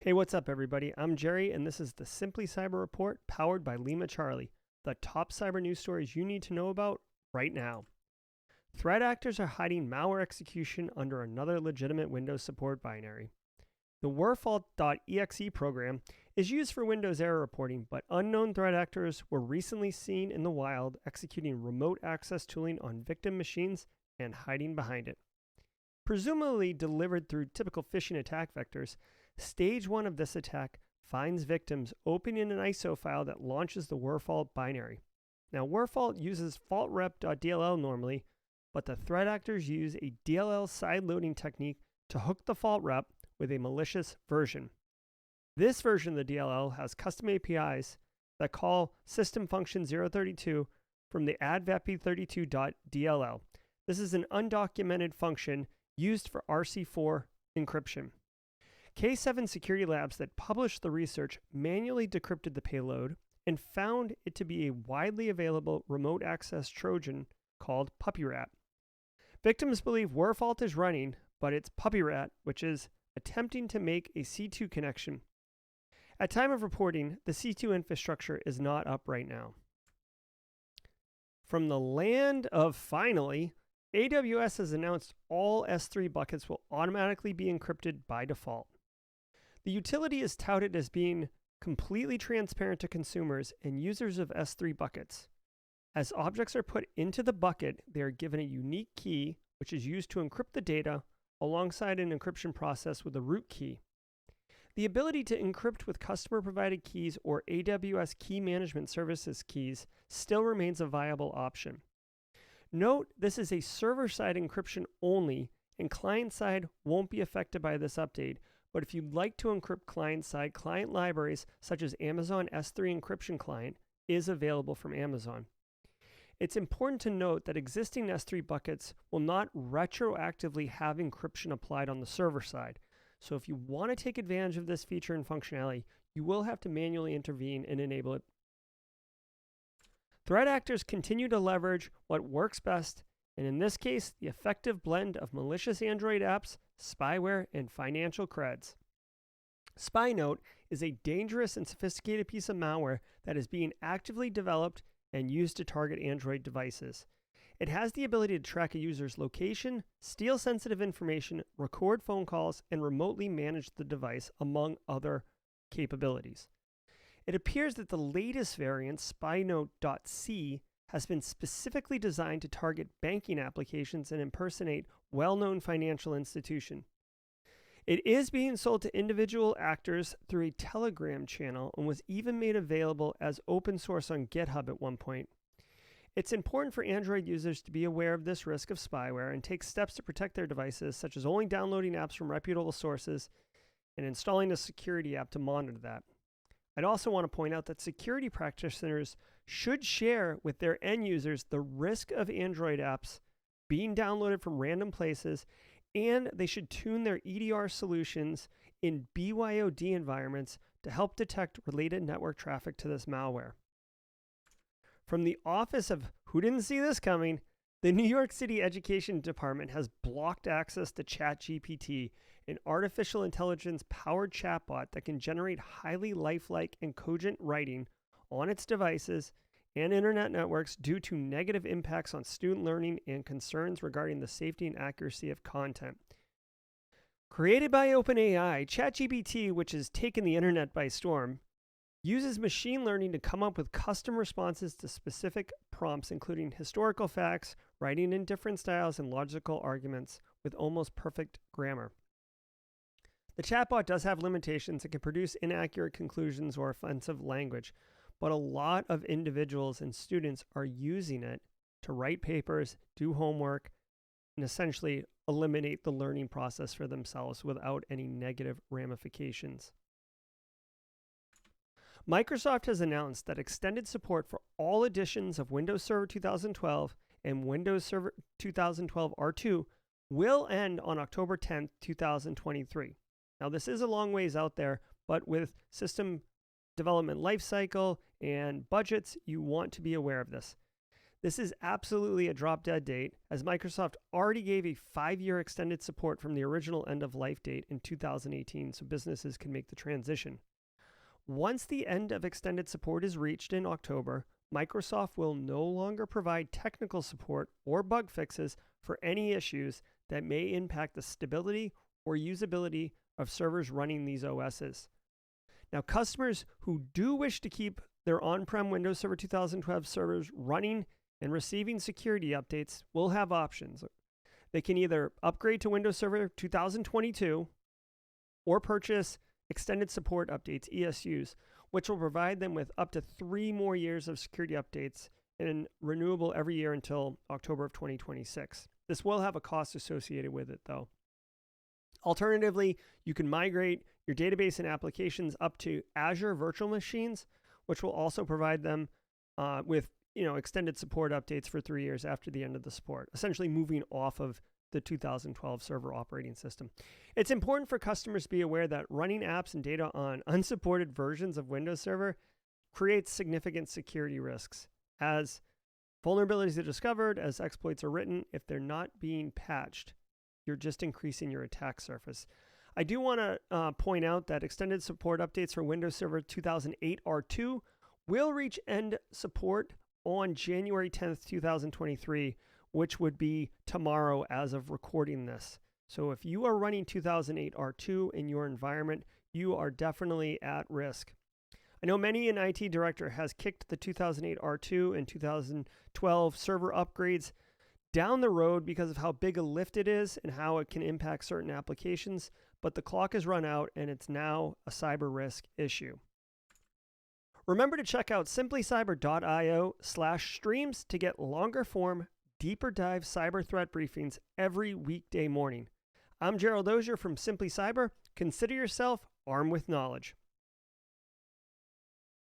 Hey, what's up, everybody? I'm Jerry, and this is the Simply Cyber Report powered by LimaCharlie, the top cyber news stories you need to know about right now. Threat actors are hiding malware execution under another legitimate Windows support binary. The werfault.exe program is used for Windows error reporting, but unknown threat actors were recently seen in the wild executing remote access tooling on victim machines and hiding behind it. Presumably delivered through typical phishing attack vectors, Stage 1 of this attack finds victims opening an ISO file that launches the werfault binary. Now, werfault uses faultrep.dll normally, but the threat actors use a DLL side-loading technique to hook the fault rep with a malicious version. This version of the DLL has custom APIs that call system function 032 from the advapi32.dll. This is an undocumented function used for RC4 encryption. K7 Security Labs that published the research manually decrypted the payload and found it to be a widely available remote access Trojan called PuppyRat. Victims believe werfault is running, but it's PuppyRat, which is attempting to make a C2 connection. At time of reporting, the C2 infrastructure is not up right now. From the land of finally, AWS has announced all S3 buckets will automatically be encrypted by default. The utility is touted as being completely transparent to consumers and users of S3 buckets. As objects are put into the bucket, they are given a unique key, which is used to encrypt the data alongside an encryption process with a root key. The ability to encrypt with customer-provided keys or AWS Key Management Services keys still remains a viable option. Note, this is a server-side encryption only, and client-side won't be affected by this update. But if you'd like to encrypt client-side, client libraries such as Amazon S3 Encryption Client is available from Amazon. It's important to note that existing S3 buckets will not retroactively have encryption applied on the server side. So if you want to take advantage of this feature and functionality, you will have to manually intervene and enable it. Threat actors continue to leverage what works best, and in this case, the effective blend of malicious Android apps, spyware, and financial creds. SpyNote is a dangerous and sophisticated piece of malware that is being actively developed and used to target Android devices. It has the ability to track a user's location, steal sensitive information, record phone calls, and remotely manage the device, among other capabilities. It appears that the latest variant, SpyNote.c, has been specifically designed to target banking applications and impersonate well-known financial institution. It is being sold to individual actors through a Telegram channel and was even made available as open source on GitHub at one point. It's important for Android users to be aware of this risk of spyware and take steps to protect their devices, such as only downloading apps from reputable sources and installing a security app to monitor that. I'd also want to point out that security practitioners should share with their end users the risk of Android apps being downloaded from random places, and they should tune their EDR solutions in BYOD environments to help detect related network traffic to this malware. From the office of who didn't see this coming, the New York City Education Department has blocked access to ChatGPT, an artificial intelligence-powered chatbot that can generate highly lifelike and cogent writing on its devices and internet networks due to negative impacts on student learning and concerns regarding the safety and accuracy of content. Created by OpenAI, ChatGPT, which has taken the internet by storm, uses machine learning to come up with custom responses to specific prompts, including historical facts, writing in different styles, and logical arguments with almost perfect grammar. The chatbot does have limitations. It can produce inaccurate conclusions or offensive language, but a lot of individuals and students are using it to write papers, do homework, and essentially eliminate the learning process for themselves without any negative ramifications. Microsoft has announced that extended support for all editions of Windows Server 2012 and Windows Server 2012 R2 will end on October 10th, 2023. Now, this is a long ways out there, but with system development lifecycle and budgets, you want to be aware of this. This is absolutely a drop-dead date, as Microsoft already gave a 5-year extended support from the original end-of-life date in 2018 so businesses can make the transition. Once the end of extended support is reached in October, Microsoft will no longer provide technical support or bug fixes for any issues that may impact the stability or usability of servers running these OSs. Now, customers who do wish to keep their on-prem Windows Server 2012 servers running and receiving security updates will have options. They can either upgrade to Windows Server 2022 or purchase Extended Support Updates, ESUs, which will provide them with up to 3 more years of security updates and renewable every year until October of 2026. This will have a cost associated with it, though. Alternatively, you can migrate your database and applications up to Azure Virtual Machines, which will also provide them with extended support updates for 3 years after the end of the support, essentially moving off of the 2012 server operating system. It's important for customers to be aware that running apps and data on unsupported versions of Windows Server creates significant security risks. As vulnerabilities are discovered, as exploits are written, if they're not being patched, you're just increasing your attack surface. I do want to point out that extended support updates for Windows Server 2008 R2 will reach end support on January 10th, 2023, which would be tomorrow as of recording this. So if you are running 2008 R2 in your environment, you are definitely at risk. I know many an IT director has kicked the 2008 R2 and 2012 server upgrades down the road because of how big a lift it is and how it can impact certain applications, but the clock has run out and it's now a cyber risk issue. Remember to check out simplycyber.io/streams to get longer form, deeper dive cyber threat briefings every weekday morning. I'm Gerald Dozier from Simply Cyber. Consider yourself armed with knowledge.